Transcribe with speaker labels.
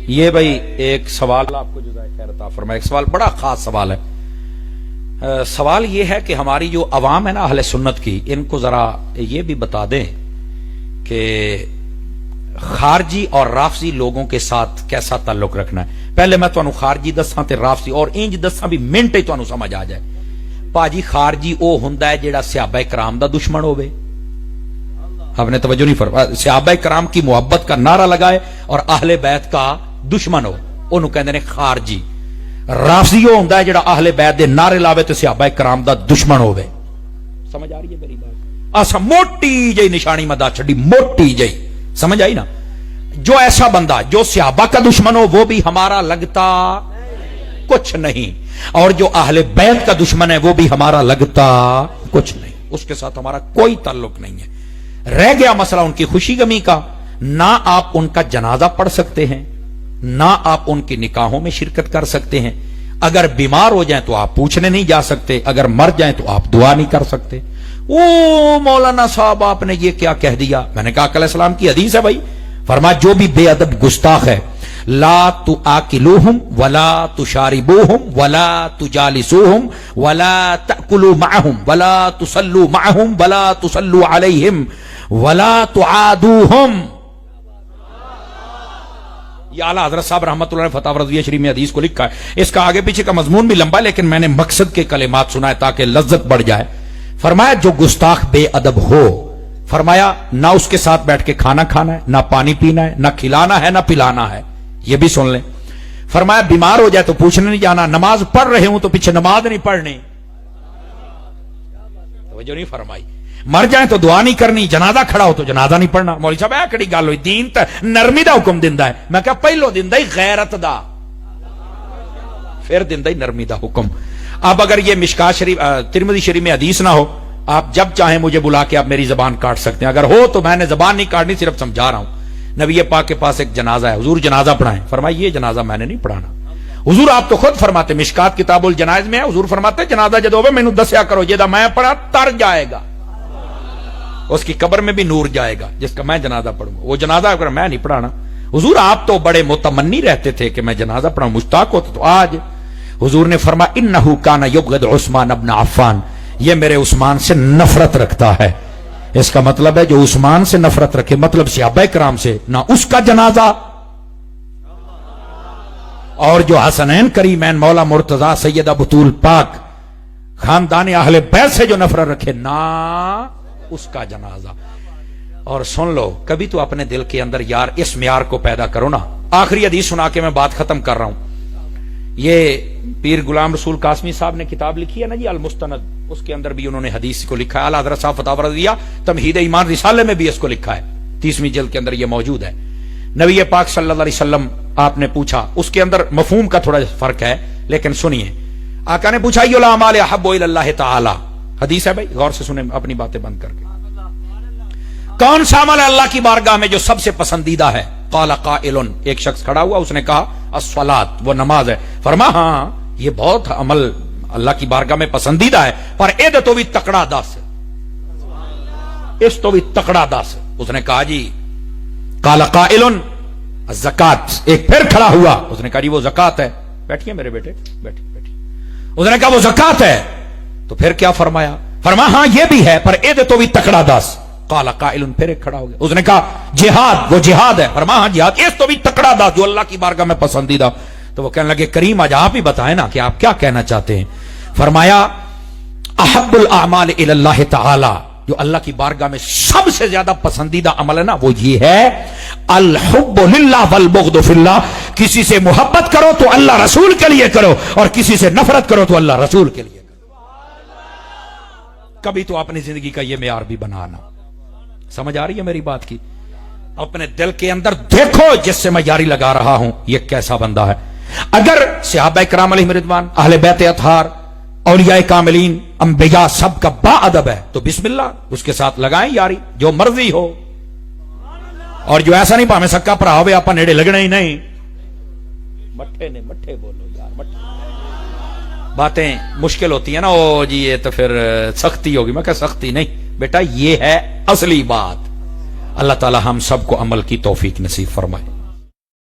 Speaker 1: یہ بھائی ایک سوال آپ کو جزائے خیر عطا فرمائے، ایک سوال بڑا خاص سوال ہے۔ سوال یہ ہے کہ ہماری جو عوام ہے نا اہل سنت کی، ان کو ذرا یہ بھی بتا دیں کہ خارجی اور رافضی لوگوں کے ساتھ کیسا تعلق رکھنا ہے۔ پہلے میں تانوں خارجی دساں تے رافضی، اور انج دساں بھی منٹ ہی تانوں سمجھ آ جائے۔ پاجی خارجی او ہوندا ہے جیڑا صحابہ کرام دا دشمن ہوے، آپ نے توجہ نہیں فرمائی، صحابہ کرام کی محبت کا نعرہ لگائے اور اہل بیت کا دشمن ہو، اونوں کہندے نے خارجی۔ رافضی او ہوندا ہے جیڑا اہل بیت دے نعرے لاوے تے صحابہ کرام دا دشمن ہوے۔ سمجھ آ رہی ہے میری بات؟ اسا موٹی جئی نشانی مدا چھڈی، موٹی جئی، سمجھ آئی نا؟ جو ایسا بندہ جو صحابہ کا دشمن ہو وہ بھی ہمارا لگتا کچھ نہیں، اور جو اہل بیت کا دشمن ہے وہ بھی ہمارا لگتا کچھ نہیں، اس کے ساتھ ہمارا کوئی تعلق نہیں ہے۔ رہ گیا مسئلہ ان کی خوشی غمی کا، نہ آپ ان کا جنازہ پڑھ سکتے ہیں، نہ آپ ان کی نکاحوں میں شرکت کر سکتے ہیں، اگر بیمار ہو جائیں تو آپ پوچھنے نہیں جا سکتے، اگر مر جائیں تو آپ دعا نہیں کر سکتے۔ او مولانا صاحب آپ نے یہ کیا کہہ دیا؟ میں نے کہا علیہ السلام کی حدیث ہے بھائی، فرما جو بھی بے ادب گستاخ ہے، لا تآکلوہم ولا تشاربوہم ولا تجالسوہم ولا تأکلوا معہم ولا تصلوا معہم ولا تصلوا علیہم ولا تعادوہم۔ یہ اعلیٰ حضرت صاحب رحمۃ اللہ علیہ فتح رضویہ شریف میں حدیث کو لکھا ہے، اس کا آگے پیچھے کا مضمون بھی لمبا ہے لیکن میں نے مقصد کے کلمات سنا ہے تاکہ لذت بڑھ جائے۔ فرمایا جو گستاخ بے ادب ہو، فرمایا نہ اس کے ساتھ بیٹھ کے کھانا کھانا ہے، نہ پانی پینا ہے، نہ کھلانا ہے، نہ پلانا ہے، یہ بھی سن لیں۔ فرمایا بیمار ہو جائے تو پوچھنے نہیں جانا، نماز پڑھ رہے ہوں تو پیچھے نماز نہیں پڑھنی، توجہ نہیں فرمائی، مر جائیں تو دعا نہیں کرنی، جنازہ کھڑا ہو تو جنازہ نہیں پڑھنا۔ مولوی صاحب اے کڑی گل ہوئی، دین تے نرمی دا حکم دیندا ہے، میں کہا پہلو دیندا ہی غیرت دا، پھر دیندا ہی نرمی دا حکم۔ اب اگر یہ مشکات شریف ترمذی شریف میں حدیث نہ ہو، آپ جب چاہیں مجھے بلا کے آپ میری زبان کاٹ سکتے ہیں، اگر ہو تو میں نے زبان نہیں کاٹنی، صرف سمجھا رہا ہوں۔ نبی پاک کے پاس ایک جنازہ ہے، حضور جنازہ پڑھائیں، فرمایا یہ جنازہ میں نے نہیں پڑھانا۔ حضور آپ تو خود فرماتے، مشکات کتاب الجنائز میں ہے، حضور فرماتے جنازہ جدو ہوئے مینوں دسیا کرو، جیدہ میں پڑھا تر جائے گا، اس کی قبر میں بھی نور جائے گا جس کا میں جنازہ پڑھوں گا، وہ جنازہ اگر میں نہیں پڑھانا۔ حضور آپ تو بڑے متمنی رہتے تھے کہ میں جنازہ پڑھاؤں، مشتاق ہوتا، تو آج حضور نے فرمایا انہو کان یبغض عثمان ابن عفان، یہ میرے عثمان سے نفرت رکھتا ہے۔ اس کا مطلب ہے جو عثمان سے نفرت رکھے، مطلب صحابہ کرام سے، نہ اس کا جنازہ، اور جو حسنین کریمین مولا مرتضی سیدہ بطول پاک خاندان اہل بیت سے جو نفرت رکھے، نہ اس کا جنازہ۔ اور سن لو، کبھی تو اپنے دل کے اندر یار اس معیار کو پیدا کرو نا۔ آخری حدیث سنا کے میں بات ختم کر رہا ہوں۔ یہ پیر غلام رسول قاسمی صاحب نے کتاب لکھی ہے نا جی المستند، اس کے اندر بھی انہوں نے حدیث کو لکھا ہے۔ اعلیٰ حضرت صاحب فتح رضویہ تمہید ایمان رسالے میں بھی اس کو لکھا ہے، 30ویں جلد کے اندر یہ موجود ہے۔ نبی پاک صلی اللہ علیہ وسلم آپ نے پوچھا، اس کے اندر مفہوم کا تھوڑا فرق ہے لیکن سنیے، آقا نے پوچھا ای الاعمال احب الی اللہ تعالی، حدیث ہے بھائی، غور سے سنیں اپنی باتیں بند کر کے، کون سا عمل ہے اللہ کی بارگاہ میں جو سب سے پسندیدہ ہے؟ قال قائل، ایک شخص کھڑا ہوا، اس نے کہا الصلاۃ، وہ نماز ہے۔ فرما ہاں یہ بہت عمل اللہ کی بارگاہ میں پسندیدہ ہے، پر اید تو بھی تکڑا دس، اس تو بھی تکڑا دس۔ اس نے کہا جی قال قائل الزکات، ایک پھر کھڑا ہوا، اس نے کہا جی وہ زکات ہے۔ بیٹھیے میرے بیٹے، بیٹھیے بیٹھیے۔ اس نے کہا وہ زکات ہے، تو پھر کیا فرمایا؟ فرما ہاں یہ بھی ہے، پر اید تو بھی تکڑا دس۔ قال قائل، پھر ایک کھڑا ہو گیا، اس نے کہا جہاد، وہ جہاد ہے، فرما ہاں جہاد، اس تو بھی تکڑا دس جو اللہ کی بارگاہ میں پسندیدہ۔ تو وہ کہنے لگے کریم آج آپ ہی بتائیں نا کہ آپ کیا کہنا چاہتے ہیں۔ فرمایا احب الاعمال الی اللہ تعالی، جو اللہ کی بارگاہ میں سب سے زیادہ پسندیدہ عمل ہے نا وہ یہ ہے الحب للہ والبغض فی اللہ، کسی سے محبت کرو تو اللہ رسول کے لیے کرو، اور کسی سے نفرت کرو تو اللہ رسول کے لیے کرو۔ کبھی تو اپنی زندگی کا یہ معیار بھی بنانا۔ سمجھ آ رہی ہے میری بات کی؟ اپنے دل کے اندر دیکھو جس سے میں یاری لگا رہا ہوں یہ کیسا بندہ ہے۔ اگر صحابہ کرام علیہم رضوان، اہل بیت اطہار، اولیاء کاملین، انبیاء سب کا با ادب ہے تو بسم اللہ اس کے ساتھ لگائیں یاری جو مرضی ہو، اور جو ایسا نہیں پاویں سکا پرا ہوئے آپ نیڑے لگنا ہی نہیں۔ مٹھے نے مٹھے بولو یار، مٹھے باتیں مشکل ہوتی ہیں نا، او جی یہ تو پھر سختی ہوگی، میں کہا سختی نہیں بیٹا، یہ ہے اصلی بات۔ اللہ تعالی ہم سب کو عمل کی توفیق نصیب فرمائے۔